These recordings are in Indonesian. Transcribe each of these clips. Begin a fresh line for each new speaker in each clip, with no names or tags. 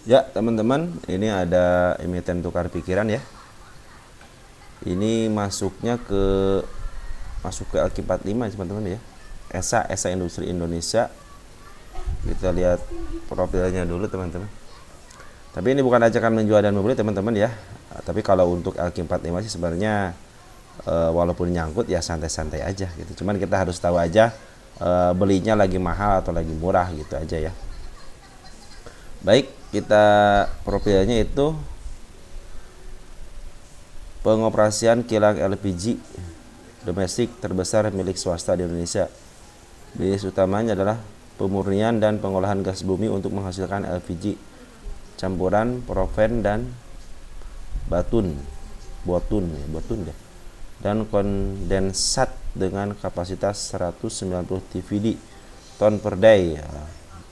Ya, teman-teman, ini ada emiten tukar pikiran ya. Ini masuk ke LQ45 teman-teman ya. Esa Industri Indonesia. Kita lihat profilnya dulu teman-teman. Tapi ini bukan ajakan menjual dan membeli teman-teman ya. Tapi kalau untuk LQ45 sih sebenarnya walaupun nyangkut ya santai-santai aja gitu. Cuman kita harus tahu aja belinya lagi mahal atau lagi murah gitu aja ya. Baik, kita profilnya itu pengoperasian kilang LPG domestik terbesar milik swasta di Indonesia. Bisnis utamanya adalah pemurnian dan pengolahan gas bumi untuk menghasilkan LPG campuran propen dan batun, botun ya, dan kondensat dengan kapasitas 190 TVD ton per day ya,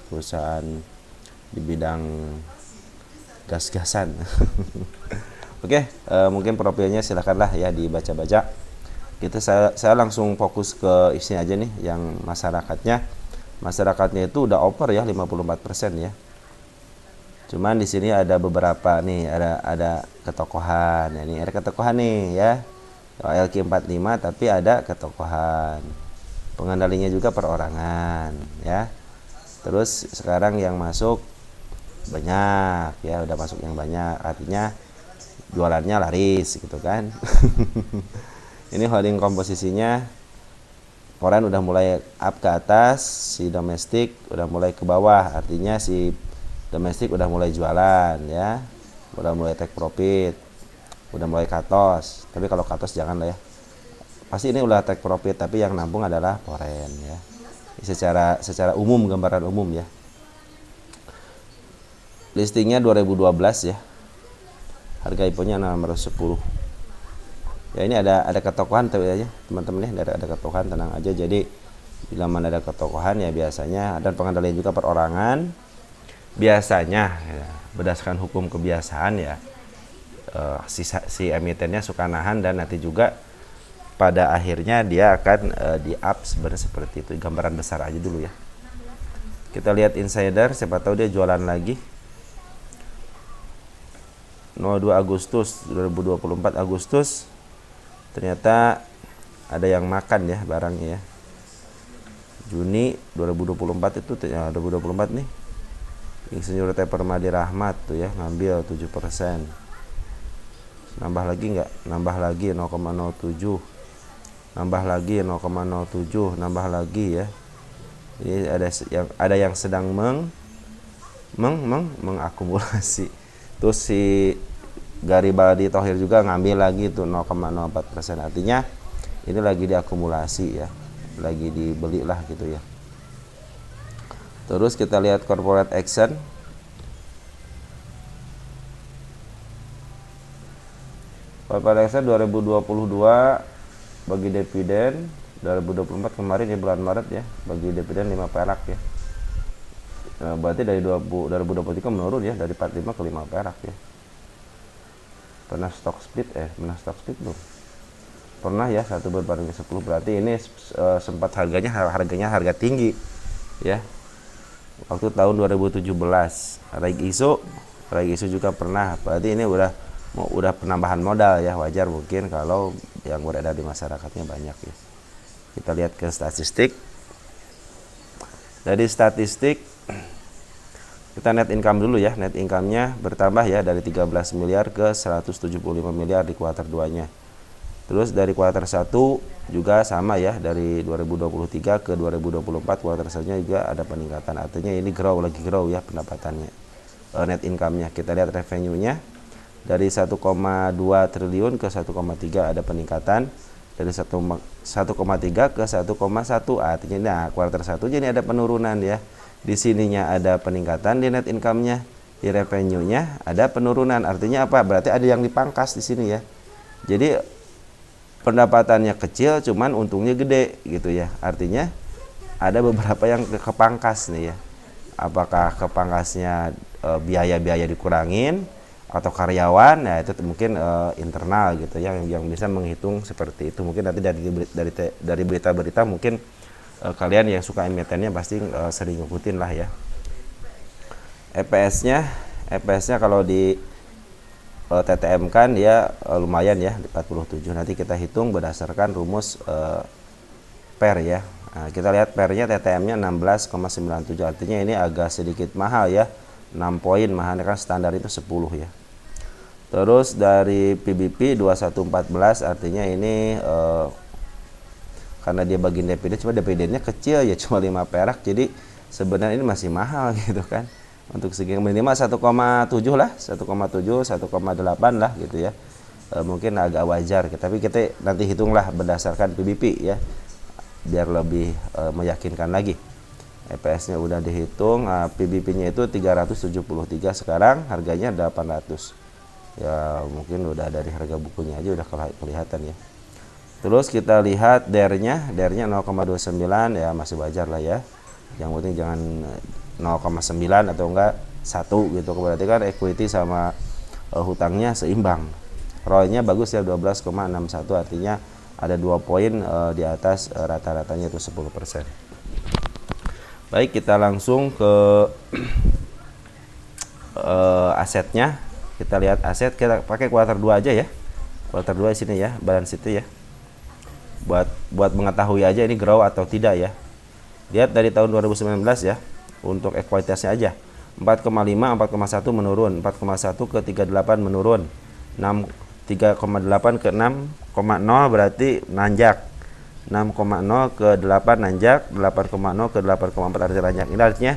perusahaan di bidang gas-gasan. Oke, mungkin profilnya silakanlah ya dibaca-baca. Saya langsung fokus ke isinya aja nih, yang masyarakatnya. Masyarakatnya itu udah over ya 54% ya. Cuman di sini ada beberapa nih, ada ketokohan. Ya, ini ada ketokohan nih ya. LQ45 tapi ada ketokohan. Pengendalinya juga perorangan ya. Terus sekarang yang masuk banyak ya, udah masuk yang banyak, artinya jualannya laris gitu kan. Ini holding komposisinya Koran udah mulai up ke atas, si domestik udah mulai ke bawah, artinya si domestik udah mulai jualan ya, udah mulai take profit, udah mulai katos. Tapi kalau katos jangan lah ya, pasti ini udah take profit, tapi yang nampung adalah Koran ya. Secara umum, gambaran umum ya. Listingnya 2012 ya, harga IPO-nya 610. Ya ini ada ketokohan aja teman-teman ya, ada ketokohan, tenang aja. Jadi bila mana ada ketokohan ya biasanya, dan pengendalian juga perorangan biasanya ya, berdasarkan hukum kebiasaan ya, si emitennya suka nahan, dan nanti juga pada akhirnya dia akan di up sebenarnya, seperti itu. Gambaran besar aja dulu ya. Kita lihat insider, siapa tahu dia jualan lagi. 02 Agustus 2024 Agustus ternyata ada yang makan ya barangnya ya. Juni 2024 itu ya, 2024 nih Insinyur T. Permadi Rahmat tuh ya ngambil 7%. Nambah lagi nggak? Nambah lagi 0,07. Nambah lagi 0,07, nambah lagi ya. Jadi ada yang sedang mengakumulasi. Terus si Garibaldi Thohir juga ngambil lagi tuh 0,04%. Artinya ini lagi diakumulasi ya, lagi dibeli lah gitu ya. Terus kita lihat corporate action. Corporate action 2022 bagi dividen, 2024 kemarin ya bulan Maret ya, bagi dividen 5 perak ya. Nah, berarti dari 2023 menurun ya, dari 45 ke 5 perak ya. Pernah stock split belum? Pernah ya, 1 berbanding 10. Berarti ini sempat harganya harga tinggi ya. Waktu tahun 2017 Raig isu juga pernah. Berarti ini udah penambahan modal ya, wajar mungkin kalau yang beredar di masyarakatnya banyak ya. Kita lihat ke statistik. Dari statistik kita net income dulu ya. Net income-nya bertambah ya dari 13 miliar ke 175 miliar di kuartal 2-nya. Terus dari kuartal 1 juga sama ya, dari 2023 ke 2024 kuartal 1-nya juga ada peningkatan. Artinya ini lagi grow ya pendapatannya. Net income-nya. Kita lihat revenue-nya dari 1,2 triliun ke 1,3 ada peningkatan. Dari 1,3 ke 1,1. Artinya nah kuartal 1 ini ada penurunan ya. Di sininya ada peningkatan di net income-nya, di revenue-nya ada penurunan. Artinya apa? Berarti ada yang dipangkas di sini ya. Jadi pendapatannya kecil, cuman untungnya gede gitu ya. Artinya ada beberapa yang kepangkas nih ya. Apakah kepangkasnya biaya-biaya dikurangin atau karyawan? Ya itu mungkin internal gitu ya, yang bisa menghitung seperti itu. Mungkin nanti dari berita-berita mungkin kalian yang suka emitennya pasti sering ngikutin lah ya. EPS-nya kalau di TTM kan dia lumayan ya, di 47. Nanti kita hitung berdasarkan rumus per ya. Nah, kita lihat pernya TTM-nya 16,97, artinya ini agak sedikit mahal ya, 6 poin mahal, kan standar itu 10 ya. Terus dari PBP 2114, artinya ini karena dia bagian dividen, cuma dividennya kecil ya, cuma 5 perak, jadi sebenarnya ini masih mahal gitu kan. Untuk segi minimal 1,7 lah, 1,7, 1,8 lah gitu ya. Mungkin agak wajar, tapi kita nanti hitunglah berdasarkan PBP ya, biar lebih meyakinkan lagi. EPS-nya udah dihitung, PBP-nya itu 373, sekarang harganya 800. Ya mungkin udah dari harga bukunya aja udah kelihatan ya. Terus kita lihat DER-nya 0,29 ya, masih wajar lah ya. Yang penting jangan 0,9 atau enggak 1 gitu, berarti kan equity sama hutangnya seimbang. ROE-nya bagus ya, 12,61, artinya ada 2 poin di atas rata-ratanya itu 10%. Baik, kita langsung ke asetnya. Kita lihat aset, kita pakai kuartal 2 aja ya. Kuartal 2 di sini ya, balance sheet ya. Buat mengetahui aja ini grow atau tidak ya. Lihat dari tahun 2019 ya. Untuk ekuitasnya aja 4,5, 4,1 menurun, 4,1 ke 38 menurun, 3,8 ke 6,0 berarti nanjak, 6,0 ke 8 nanjak, 8,0 ke 8,4 artinya nanjak. Ini artinya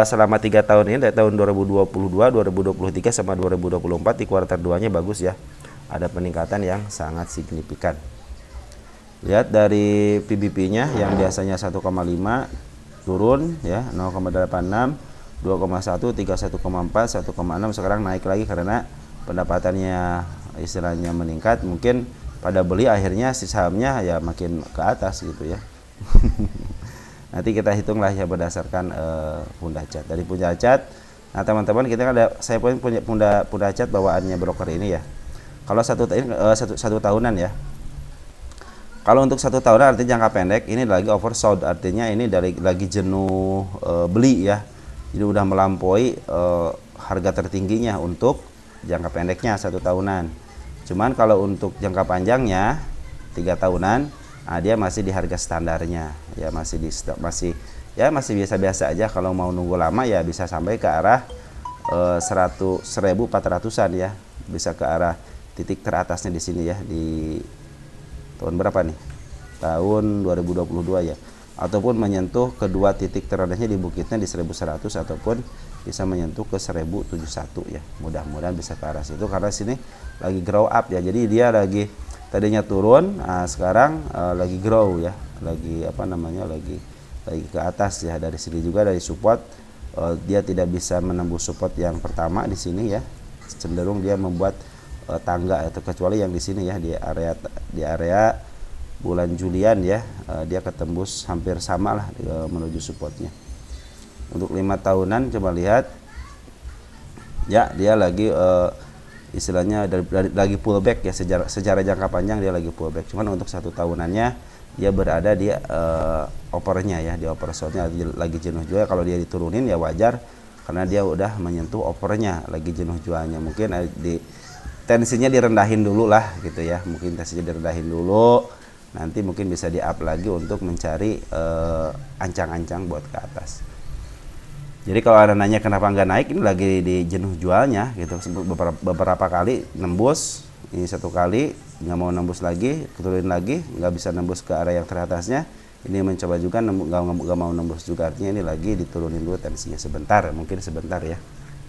selama 3 tahun ini, dari tahun 2022, 2023 sama 2024 di kuartal 2 nya bagus ya, ada peningkatan yang sangat signifikan. Lihat dari PBP nya yang biasanya 1,5 turun ya, 0,86, 2,1, 31,4, 1,6, sekarang naik lagi karena pendapatannya istilahnya meningkat. Mungkin pada beli akhirnya si sahamnya ya makin ke atas gitu ya. Nanti kita hitunglah ya berdasarkan Pundacat. Dari Pundacat, nah teman-teman, kita kan saya punya Pundacat bawaannya broker ini ya. Kalau satu tahunan ya. Kalau untuk 1 tahunan artinya jangka pendek, ini lagi oversold, artinya ini lagi jenuh beli ya. Jadi udah melampaui harga tertingginya untuk jangka pendeknya 1 tahunan. Cuman kalau untuk jangka panjangnya 3 tahunan, dia masih di harga standarnya ya, masih biasa-biasa aja. Kalau mau nunggu lama ya bisa sampai ke arah 1.400-an ya, bisa ke arah titik teratasnya di sini ya, di tahun berapa nih? Tahun 2022 ya. Ataupun menyentuh kedua titik terendahnya di bukitnya di 1100, ataupun bisa menyentuh ke 1071 ya. Mudah-mudahan bisa ke arah situ karena sini lagi grow up ya. Jadi dia lagi tadinya turun, sekarang lagi grow ya. Lagi lagi ke atas ya. Dari sini juga dari support dia tidak bisa menembus support yang pertama di sini ya. Cenderung dia membuat tangga, atau kecuali yang di sini ya, di area bulan Julian ya, dia ketembus hampir sama lah menuju supportnya. Untuk 5 tahunan coba lihat ya, dia lagi istilahnya lagi pullback ya, secara jangka panjang dia lagi pullback. Cuman untuk 1 tahunannya dia berada di overnya ya, di oversoldnya, lagi jenuh jual. Kalau dia diturunin ya wajar karena dia udah menyentuh overnya, lagi jenuh jualnya. Mungkin tensinya direndahin dulu lah gitu ya, mungkin tensinya direndahin dulu, nanti mungkin bisa di up lagi untuk mencari ancang-ancang buat ke atas. Jadi kalau ada nanya kenapa nggak naik, ini lagi di jenuh jualnya gitu. Beberapa kali nembus, ini 1 kali nggak mau nembus lagi, keturunin lagi, nggak bisa nembus ke area yang teratasnya. Ini mencoba juga nggak mau nembus juga, artinya ini lagi diturunin dulu tensinya sebentar, mungkin sebentar ya.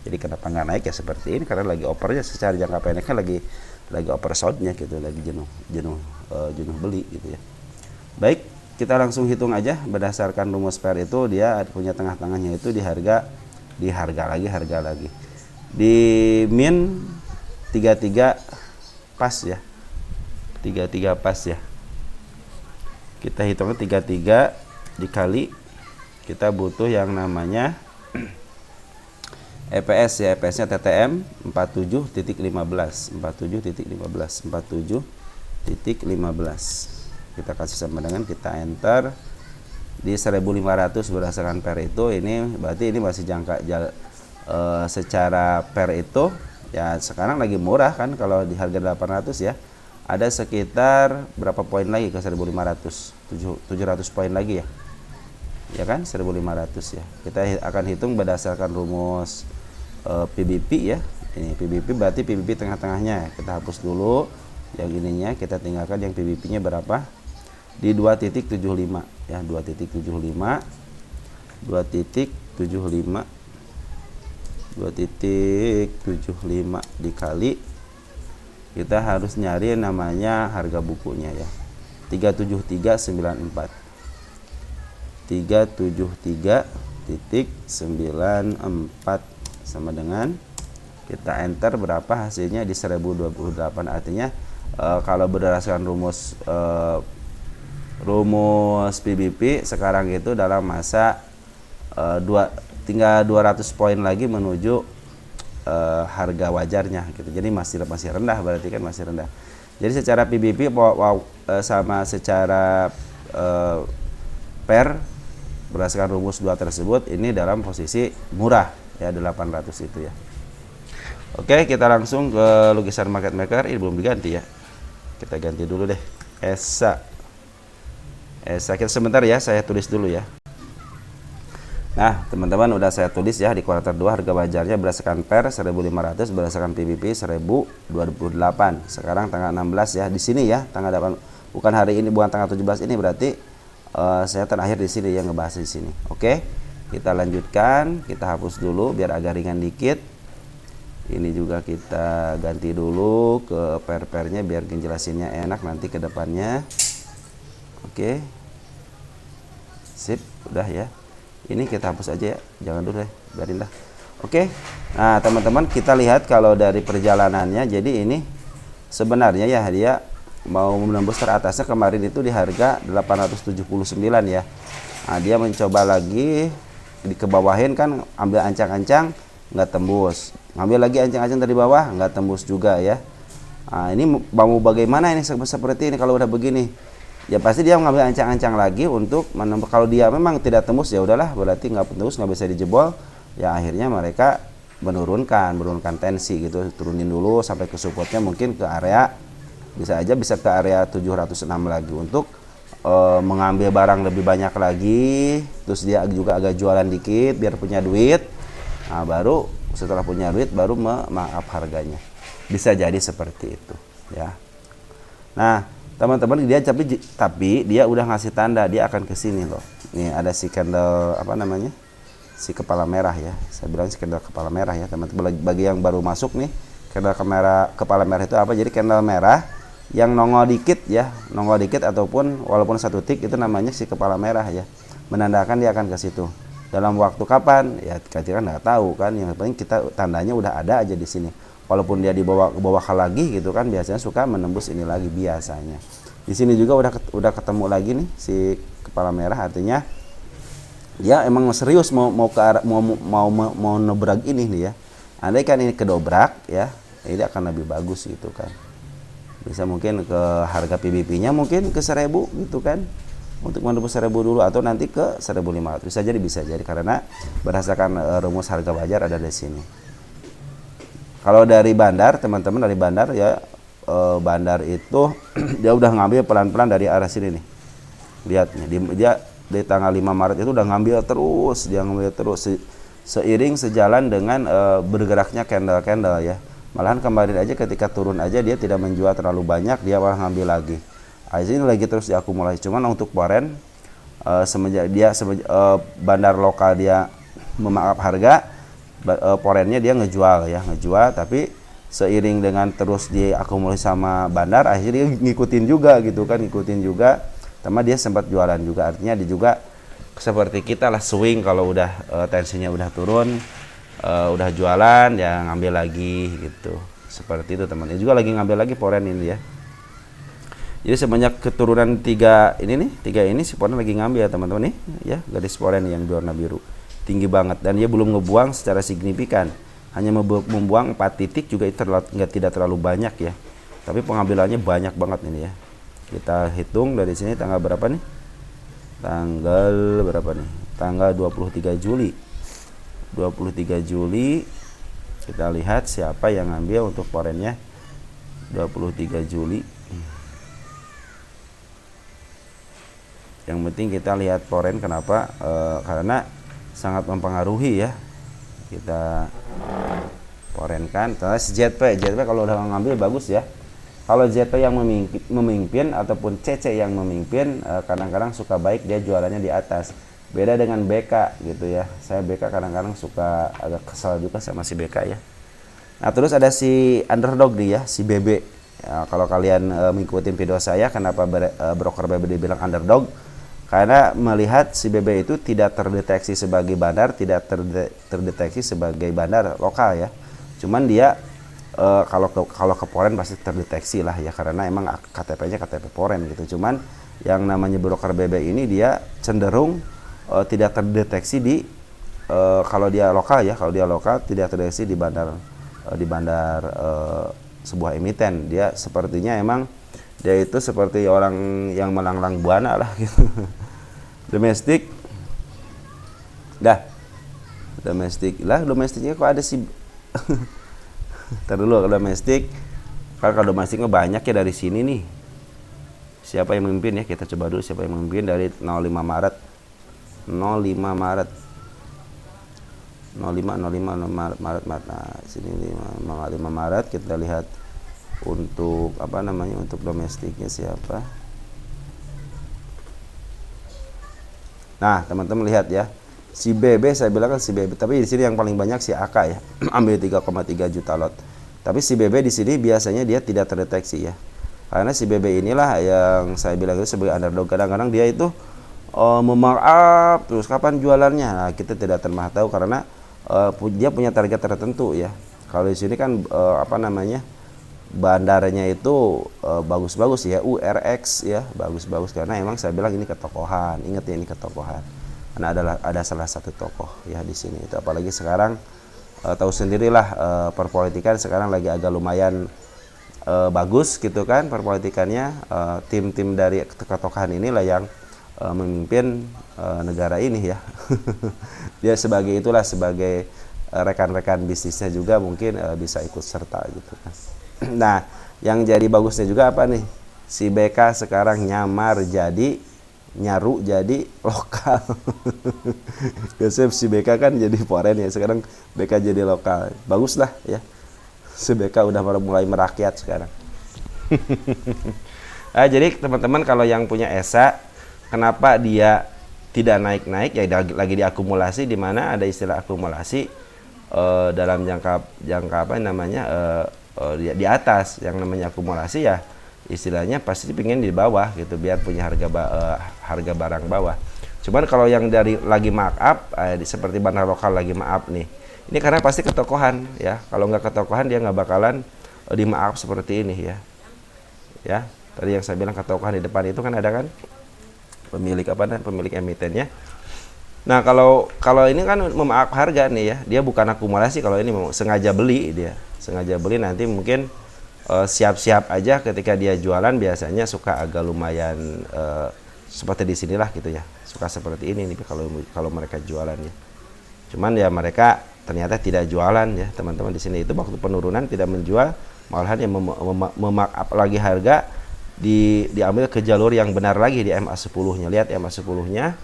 Jadi kenapa nggak naik ya seperti ini, karena lagi opernya secara jangka pendeknya lagi oversoldnya gitu, lagi jenuh beli gitu ya. Baik, kita langsung hitung aja berdasarkan rumus PER itu. Dia punya tengah-tengahnya itu di harga lagi di min 33 pas ya, 33 pas ya. Kita hitungnya 33 dikali, kita butuh yang namanya EPS ya, EPS-nya TTM 47.15, 47.15, 47.15. Kita kasih sama dengan, kita enter di 1500 berdasarkan PER itu. Ini berarti ini masih secara per itu ya sekarang lagi murah kan, kalau di harga 800 ya. Ada sekitar berapa poin lagi ke 1500? 700 poin lagi ya. Ya kan 1500 ya. Kita akan hitung berdasarkan rumus PBP ya. Ini PBP berarti PBP tengah-tengahnya kita hapus dulu. Yang ininya kita tinggalkan yang PBP-nya berapa? Di 2.75 ya, 2.75 dikali, kita harus nyari namanya harga bukunya ya, 37394 sama dengan, kita enter berapa hasilnya di 1028. Artinya kalau berdasarkan rumus PBP sekarang itu dalam masa tinggal 200 poin lagi menuju harga wajarnya gitu. Jadi masih rendah, berarti kan masih rendah. Jadi secara PBP sama secara per berdasarkan rumus 2 tersebut ini dalam posisi murah ya, 800 itu ya. Oke, kita langsung ke lukisan market maker. Ini belum diganti ya, kita ganti dulu deh. Esa kita sebentar ya, saya tulis dulu ya. Nah teman-teman, udah saya tulis ya, di kuartal 2 harga wajarnya berdasarkan per 1500, berdasarkan PBP 1028. Sekarang tanggal 16 ya, di sini ya, tanggal 8, bukan hari ini, bukan tanggal 17 ini, berarti saya terakhir di sini yang ngebahas di sini. Oke, kita lanjutkan, kita hapus dulu biar agak ringan dikit. Ini juga kita ganti dulu ke per-pernya biar ngejelasinnya enak nanti ke depannya. Oke, sip, udah ya. Ini kita hapus aja ya, jangan dulu deh, biarin dah. Oke, nah teman-teman kita lihat kalau dari perjalanannya, jadi ini sebenarnya ya dia mau menembus teratasnya kemarin itu di harga 879 ya. Nah dia mencoba lagi di kebawahin kan, ambil ancang-ancang nggak tembus, ngambil lagi ancang-ancang dari bawah nggak tembus juga ya. Nah ini mau bagaimana ini seperti ini kalau udah begini? Ya pasti dia mengambil ancang-ancang lagi untuk menembus. Kalau dia memang tidak tembus ya udahlah, berarti nggak tembus, nggak bisa dijebol. Ya akhirnya mereka menurunkan tensi gitu, turunin dulu sampai ke supportnya, mungkin ke area, bisa ke area 706 lagi untuk mengambil barang lebih banyak lagi. Terus dia juga agak jualan dikit biar punya duit. Nah baru setelah punya duit baru maaf harganya. Bisa jadi seperti itu ya. Nah teman-teman, dia tapi dia udah ngasih tanda dia akan ke sini loh. Nih ada si candle apa namanya? Si kepala merah ya. Saya bilang si candle kepala merah ya, teman-teman. Bagi yang baru masuk nih, candle kepala merah itu apa? Jadi candle merah yang nongol dikit ya, nongol dikit ataupun walaupun satu tik itu namanya si kepala merah ya. Menandakan dia akan ke situ. Dalam waktu kapan? Ya kita nggak tahu kan. Yang penting kita tandanya udah ada aja di sini. Walaupun dia dibawa ke bawah lagi gitu kan, biasanya suka menembus ini lagi biasanya. Di sini juga udah ketemu lagi nih si kepala merah, artinya dia emang serius mau ke arah mau nebrak ini nih ya. Andai kan ini kedobrak ya, ini akan lebih bagus gitu kan. Bisa mungkin ke harga PBP-nya mungkin ke 1000 gitu kan. Untuk menembus 1000 dulu atau nanti ke 1500. Bisa jadi karena berdasarkan rumus harga wajar ada di sini. Kalau dari bandar, teman-teman, dari bandar ya, bandar itu dia udah ngambil pelan-pelan dari arah sini nih. Lihat nih, dia di tanggal 5 Maret itu udah ngambil terus, seiring sejalan dengan bergeraknya candle ya. Malahan kemarin aja ketika turun aja dia tidak menjual terlalu banyak, dia malah ngambil lagi. Ini lagi terus diakumulasi. Cuman untuk foreign semenjak bandar lokal dia memaaf harga, foreignnya dia ngejual, tapi seiring dengan terus diakumulasi sama bandar, akhirnya dia ngikutin juga, sama dia sempat jualan juga. Artinya dia juga seperti kita lah, swing kalau udah tensinya udah turun, udah jualan ya ngambil lagi gitu, seperti itu teman. Ini juga lagi ngambil lagi foreign ini ya. Jadi sebanyak keturunan tiga ini si foreign lagi ngambil ya teman-teman nih ya, garis foreign yang warna biru tinggi banget, dan dia belum ngebuang secara signifikan, hanya membuang 4 titik juga itu tidak terlalu banyak ya, tapi pengambilannya banyak banget ini ya. Kita hitung dari sini tanggal berapa nih, tanggal 23 Juli 23 Juli. Kita lihat siapa yang ngambil untuk forennya 23 Juli. Yang penting kita lihat foren, kenapa? Karena sangat mempengaruhi ya. Kita forenkan. Terus ZP kalau udah ngambil bagus ya. Kalau ZP yang memimpin ataupun CC yang memimpin, kadang-kadang suka baik dia jualannya di atas. Beda dengan BK gitu ya. Saya BK kadang-kadang suka agak kesal juga sama si BK ya. Nah terus ada si underdog dia, si BB. Ya, kalau kalian mengikuti video saya, kenapa broker BB dibilang underdog? Karena melihat si BB itu tidak terdeteksi sebagai bandar, tidak terdeteksi sebagai bandar lokal ya. Cuman dia kalau ke foreign pasti terdeteksi lah ya, karena emang KTP-nya KTP foreign gitu. Cuman yang namanya broker BB ini dia cenderung tidak terdeteksi di kalau dia lokal ya, kalau dia lokal tidak terdeteksi di bandar sebuah emiten. Dia sepertinya emang dia itu seperti orang yang melanglang buana lah gitu. Domestik domestiknya kok ada sih. Ntar dulu ke domestik. Kalau domestiknya banyak ya dari sini nih. Siapa yang memimpin ya? Kita coba dulu siapa yang memimpin dari 05 Maret. 05 Maret. Nah, sini 5 Maret kita lihat untuk apa namanya, untuk domestiknya siapa. Nah, teman-teman lihat ya. Si BB saya bilang kan si BB, tapi di sini yang paling banyak si AK ya. Ambil 3,3 juta lot. Tapi si BB di sini biasanya dia tidak terdeteksi ya. Karena si BB inilah yang saya bilang itu sebagai underdog. Kadang-kadang dia itu memarkup terus kapan jualannya. Nah, kita tidak termah tahu karena dia punya target tertentu ya. Kalau di sini kan apa namanya, bandarnya itu bagus-bagus ya, URX ya, bagus-bagus karena emang saya bilang ini ketokohan. Ingat ya, ini ketokohan. Karena ada salah satu tokoh ya di sini. Itu apalagi sekarang tahu sendirilah perpolitikan sekarang lagi agak lumayan bagus gitu kan perpolitikannya. Tim-tim dari ketokohan inilah yang memimpin negara ini ya. Dia sebagai rekan-rekan bisnisnya juga mungkin bisa ikut serta gitu kan. Nah, yang jadi bagusnya juga apa nih? Si BK sekarang nyaru jadi lokal. Biasanya si BK kan jadi foreign ya, sekarang BK jadi lokal. Bagus lah ya. Si BK udah mulai merakyat sekarang. Nah, jadi teman-teman kalau yang punya ESA, kenapa dia tidak naik-naik ya, lagi diakumulasi, di mana ada istilah akumulasi dalam jangka apa namanya di atas. Yang namanya akumulasi ya istilahnya pasti pingin di bawah gitu biar punya harga barang bawah. Cuman kalau yang dari lagi markup seperti bandar lokal lagi markup nih, ini karena pasti ketokohan ya. Kalau nggak ketokohan dia nggak bakalan di markup seperti ini ya. Ya, tadi yang saya bilang ketokohan di depan itu kan ada kan pemilik emitennya. Nah, kalau ini kan memarkup harga nih ya, dia bukan akumulasi. Kalau ini sengaja beli, nanti mungkin siap-siap aja ketika dia jualan, biasanya suka agak lumayan seperti di sinilah gitu ya, suka seperti ini nih kalau mereka jualannya. Cuman ya mereka ternyata tidak jualan ya teman-teman. Di sini itu waktu penurunan tidak menjual, malahan yang memarkup lagi harga, diambil ke jalur yang benar lagi di MA10-nya. Lihat MA10-nya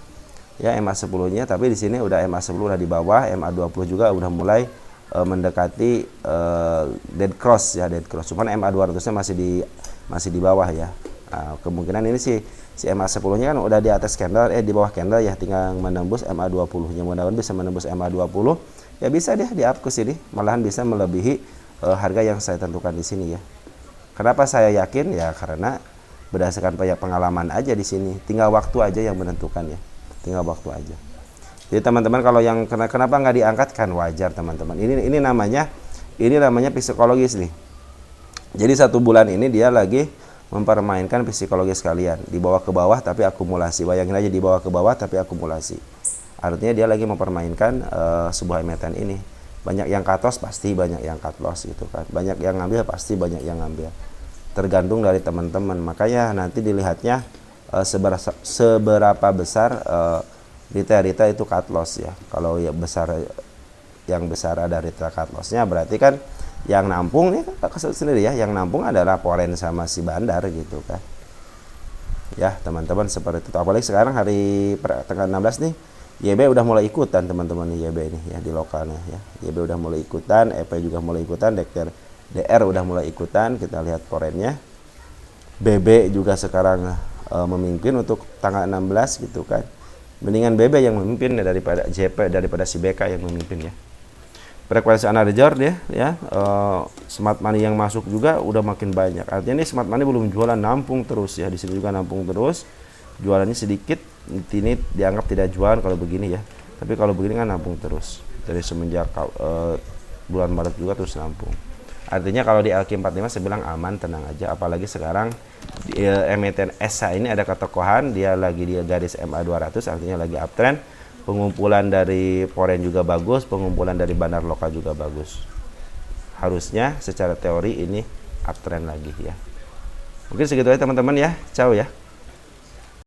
ya, MA10-nya, tapi di sini udah MA10 udah di bawah, MA20 juga udah mulai mendekati dead cross. Cuman MA200-nya masih di bawah ya. Nah, kemungkinan ini si MA10-nya kan udah di atas candle, di bawah candle ya, tinggal menembus MA20-nya. Mudah-mudahan bisa menembus MA20 ya, bisa deh di up ke sini, malahan bisa melebihi harga yang saya tentukan di sini ya. Kenapa saya yakin ya, karena berdasarkan banyak pengalaman aja di sini. Tinggal waktu aja yang menentukan ya, tinggal waktu aja. Jadi teman-teman kalau yang kenapa nggak diangkat, kan wajar teman-teman. Ini namanya psikologis nih. Jadi 1 bulan ini dia lagi mempermainkan psikologis kalian, dibawa ke bawah tapi akumulasi. Bayangin aja, dibawa ke bawah tapi akumulasi. Artinya dia lagi mempermainkan sebuah emiten ini. Banyak yang cut loss, pasti banyak yang cut loss gitu kan. Banyak yang ngambil, pasti banyak yang ngambil. Tergantung dari teman-teman. Makanya nanti dilihatnya seberapa besar retail itu cut loss ya. Kalau ya besar yang besar dari cut lossnya, berarti kan yang nampung nih kesel sendiri ya, yang nampung adalah Poren sama si Bandar gitu kan ya teman-teman, seperti itu. Apalagi sekarang hari tanggal 16 nih YB udah mulai ikutan teman-teman nih, YB ini ya di lokalnya ya, YB udah mulai ikutan, EP juga mulai ikutan, DR udah mulai ikutan. Kita lihat Porennya, BB juga sekarang memimpin untuk tanggal 16 gitu kan. Mendingan BB yang memimpin daripada JP, daripada si BK yang memimpin ya. Frekuensi analyzer ya, smart money yang masuk juga udah makin banyak. Artinya ini smart money belum jualan, nampung terus ya. Di sini juga nampung terus. Jualannya sedikit, ini dianggap tidak jualan kalau begini ya. Tapi kalau begini kan nampung terus. Dari semenjak bulan Maret juga terus nampung. Artinya kalau di LQ45 saya bilang aman, tenang aja. Apalagi sekarang di emiten SA ini ada ketokohan, dia lagi di garis MA 200, artinya lagi uptrend. Pengumpulan dari Poren juga bagus, pengumpulan dari bandar lokal juga bagus. Harusnya secara teori ini uptrend lagi ya. Mungkin segitu aja teman-teman ya. Ciao ya.